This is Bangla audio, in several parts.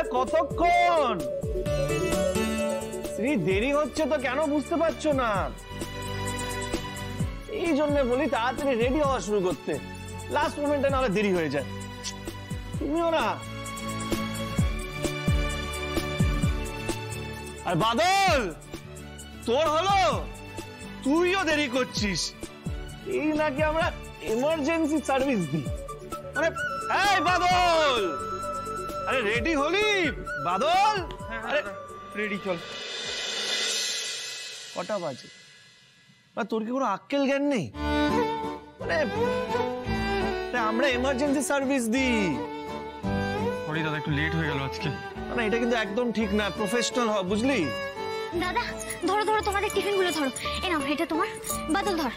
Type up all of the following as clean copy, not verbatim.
আর কতক্ষণ? শ্রী দেরি হচ্ছে তো কেন বুঝতে পারছো না? এই জন্য বলি তাড়াতাড়ি রেডি হওয়া শুরু করতে, লাস্ট মোমেন্টে নাহলে দেরি হয়ে যায়। তুমিও না। আর বাদল, তোর হলো, তুইও দেরি করছিস। এই নাকি আমরা এমার্জেন্সি সার্ভিস দিই। আরে এই বাদল, আরে রেডি হলি? বাদল আরে রেডি, চল। কটা বাজে? তোর কি কোনো আক্কেল জ্ঞান নেই? মানে আমরা এমার্জেন্সি সার্ভিস দিই। দাদা একটু লেট হয়ে গেল আজকে। না এটা কিন্তু একদম ঠিক না, প্রফেশনাল হ, বুঝলি? দাদা ধরো ধরো, তোমাদের টিফিন গুলো ধরো। এ নাও, এটা তোমার। বাদল ধর।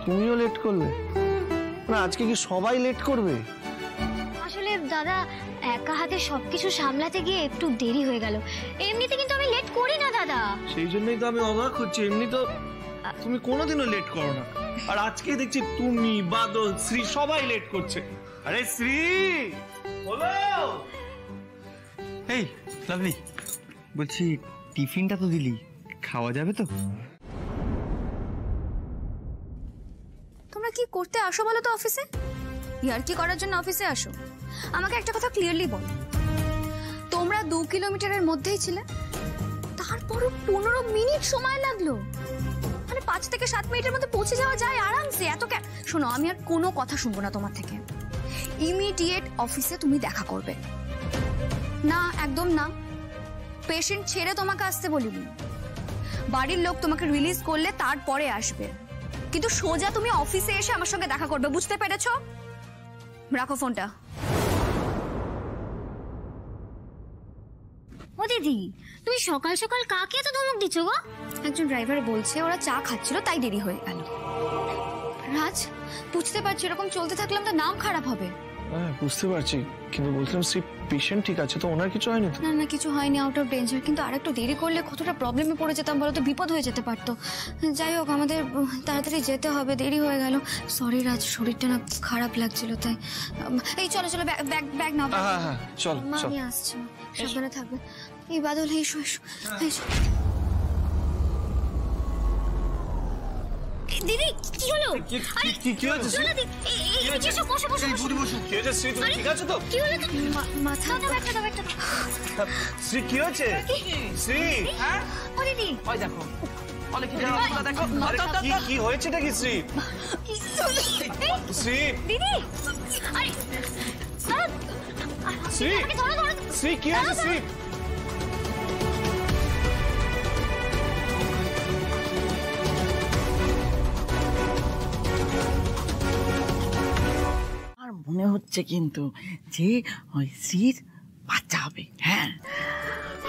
তুমিও লেট করলে? না আজকে কি সবাই লেট করবে? আসলে দাদা একা হাতে সবকিছু সামলাতে গিয়ে একটু দেরি হয়ে গেল। এমনিতে কিন্তু আমি লেট করি না দাদা। সেই জন্যই তো আমি অবাক হচ্ছি, এমনি তো তুমি কোনোদিনও লেট করো না। আর আজকে দেখছি তুমি, বাদল, শ্রী সবাই লেট করছে। আরে শ্রী বলো। এই লাভলি, বলছি টিফিনটা তো দিলি, খাওয়া যাবে তো? তোমরা কি করতে আসো বলো তো অফিসে? ইয়ার্কি করার জন্য অফিসে আসো? আমাকে একটা কথা ক্লিয়ারলি বলো, তোমরা 2 কিলোমিটারের মধ্যেই ছিলে, তারপরও 15 মিনিট সময় লাগলো। মানে 5 থেকে 7 মিনিটের মধ্যে পৌঁছে যাওয়া যায় আরামসে। এত শোনো, আমি আর কোনো কথা শুনবো না তোমার থেকে। ইমিডিয়েট অফিসে তুমি দেখা করবে। না, একদম না। পেশেন্ট ছেড়ে তোমাকে আসতে বলিনি, বাড়ির লোক তোমাকে রিলিজ করলে তারপরে আসবে, কিন্তু সোজা তুমি অফিসে এসে আমার সঙ্গে দেখা করবে, বুঝতে পেরেছো? রাখো ফোনটা। ও দিদি, তুমি সকাল সকাল কাকে এত ধমক দিচ্ছ গো? একজন ড্রাইভার বলছে ওরা চা খাচ্ছিল তাই দেরি হয়ে গেল। রাজ, বুঝতে পারছি এরকম চলতে থাকলে আমাদের নাম খারাপ হবে। হ্যাঁ বুঝতে পারছি, কিন্তু বলছিলাম শ্রী পেশেন্ট ঠিক আছে তো? ওনার কিছু হয়নি তো? না না, কিছু হয়নি, আউট অফ ডেঞ্জার। কিন্তু আরেকটু দেরি করলে কতটা প্রবলেমে পড়ে যেতাম বলো তো, বিপদ হয়ে যেতে পারতো। যাই হোক, আমাদের তাড়াতাড়ি যেতে হবে, দেরি হয়ে গেল। সরি রাজ, শরীরটা না খারাপ লাগছিল তাই। এই চলো চলো, ব্যাগ নাও। হ্যাঁ চল চল, আমি আসছি, সাবধানে থাকবে। এই বাদল, এসো এসো এসো। দিদি কি হলো? কি হয়েছে শ্রী? এসো, বসো বসো। কি হয়েছে শ্রী? তুমি ঠিক আছো তো? কি হলো? মাথা দাও একটা, দাও একটা। শ্রী কি হয়েছে? শ্রী ও দিদি, ওই দেখো, অনেক দেখো কি হয়েছেটা কি শ্রী? শ্রী দিদি, আরে শ্রী, ধরো ধরো। শ্রী কি হয়েছে শ্রী? আর মনে হচ্ছে কিন্তু যে ওই শ্রীর বাচ্চা হবে। হ্যাঁ,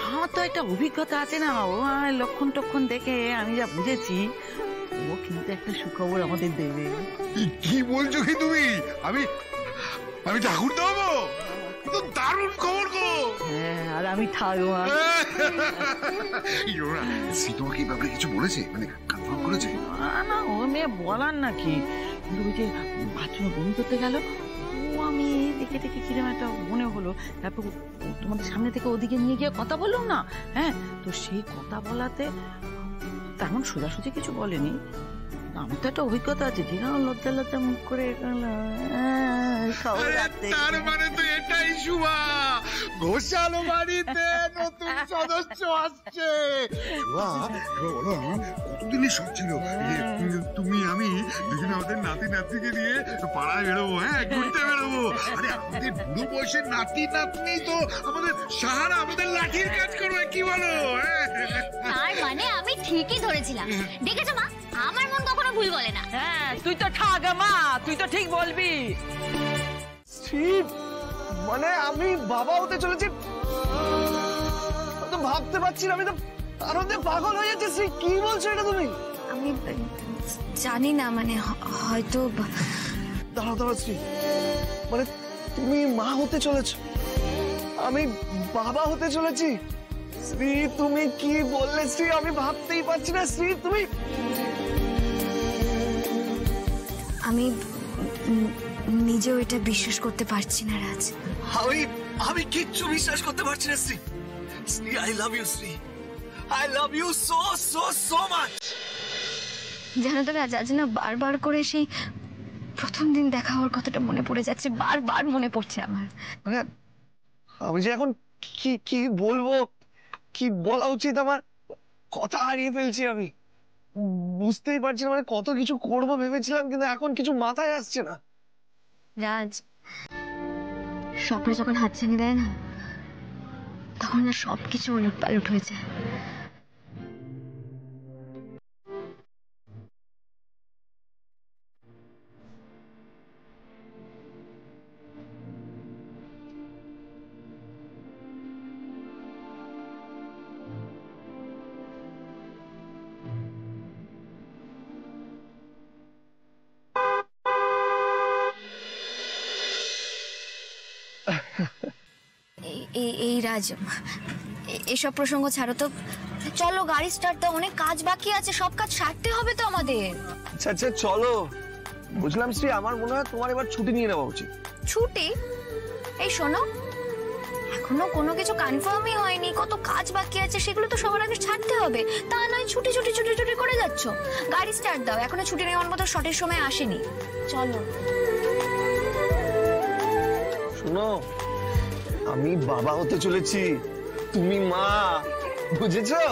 আমার তো একটা অভিজ্ঞতা আছে না, ও লক্ষণ টক্ষণ দেখে আমি যা বুঝেছি ও কিন্তু একটা সুখবর আমাদের দেবে। কি বলছো কি তুমি? আমি আমি ঠাকুর দেবো তো? দারুণ খবর গো। হ্যাঁ, আর আমি ঠাকুমা। শ্রী তোমাকে এই ব্যাপারে কিছু বলেছে, মানে কনফার্ম করেছে? না না, ও মেয়ে বলার নাকি, কিন্তু ওই যে বাথরুমে বমি করতে গেল, ও আমি দেখে দেখে কিরম একটা মনে হলো। তারপর তোমাদের সামনে থেকে ওদিকে নিয়ে গিয়ে কথা বললাম না, হ্যাঁ, তো সেই কথা বলাতে তেমন সোজাসুজি কিছু বলেনি। আমার তো একটা অভিজ্ঞতা আছে, দিনাও লজ্জা লজ্জা মুখ করে তার মানে তো এটাই শুভা, ঘোষাল বাড়িতে নতুন সদস্য আসছে। কতদিনের শখ ছিল তুমি আমি দুজনে আমাদের নাতি নাতনিকে নিয়ে পাড়ায় বেরোবো, হ্যাঁ ঘুরতে বেরোবো। আরে আমাদের বুড়ো বয়সের নাতি নাতনি তো আমাদের সাহারা, আমাদের লাঠির কাজ করবে, কি বলো? তার মানে আমি ঠিকই ধরেছিলাম। দেখেছো মা, আমার মন কখনো ভুল বলে না। হ্যাঁ, তুই তো ঠাগা মা, তুই তো ঠিক বলবি। শ্রী মানে আমি বাবা হতে চলেছি, তো ভাবতে পারছি না, আমি তো আনন্দে পাগল হয়ে যাচ্ছি। শ্রী কি বলছো এটা তুমি? আমি জানি না, মানে হয়তো। দাঁড়াও দাঁড়াও শ্রী, মানে তুমি মা হতে চলেছ, আমি বাবা হতে চলেছি। শ্রী তুমি কি বললে শ্রী? আমি ভাবতেই পারছি না শ্রী। তুমি আমি নিজেও এটা বিশ্বাস করতে পারছি না রাজ। আমি কিচ্ছু বিশ্বাস করতে পারছি না Shri. Shri, I love you Shri, I love you so so so much. জানো তো রাজ, আজ না বারবার করে সেই প্রথম দিন দেখা হওয়ার কথাটা মনে পড়ে যাচ্ছে, বারবার মনে পড়ছে আমার। মানে আমি যে এখন কি কি বলবো, কি বলা উচিত আমার, কথা হারিয়ে ফেলছি আমি। বুঝতেই পারছি না, মানে কত কিছু করবো ভেবেছিলাম, কিন্তু এখন কিছু মাথায় আসছে না। রাজ, স্বপ্ন যখন হাতছানি দেয় না, তখন না সবকিছু উলট পালট হয়ে যায়। এই রাজ, এসব প্রসঙ্গ ছাড়ো তো, চলো গাড়ি স্টার্ট দাও, অনেক কাজ বাকি আছে, সব কাজ সারতে হবে তো আমাদের। আচ্ছা আচ্ছা চলো। বুঝলাম শ্রী, আমার মনে হয় তোমার এবার ছুটি নিয়ে নেওয়া উচিত। ছুটি? এই শোনো, এখনো কোনো কিছু কনফার্মই হয়নি, কত কাজ বাকি আছে, সেগুলো তো সবার আগে ছাড়তে হবে। তা নয় ছুটি ছুটি ছুটি ছুটি করে যাচ্ছ। গাড়ি স্টার্ট দাও, এখনো ছুটি নেওয়ার মতো সঠিক সময় আসেনি, চলো। শোনো, আমি বাবা হতে চলেছি, তুমি মা, বুঝেছো?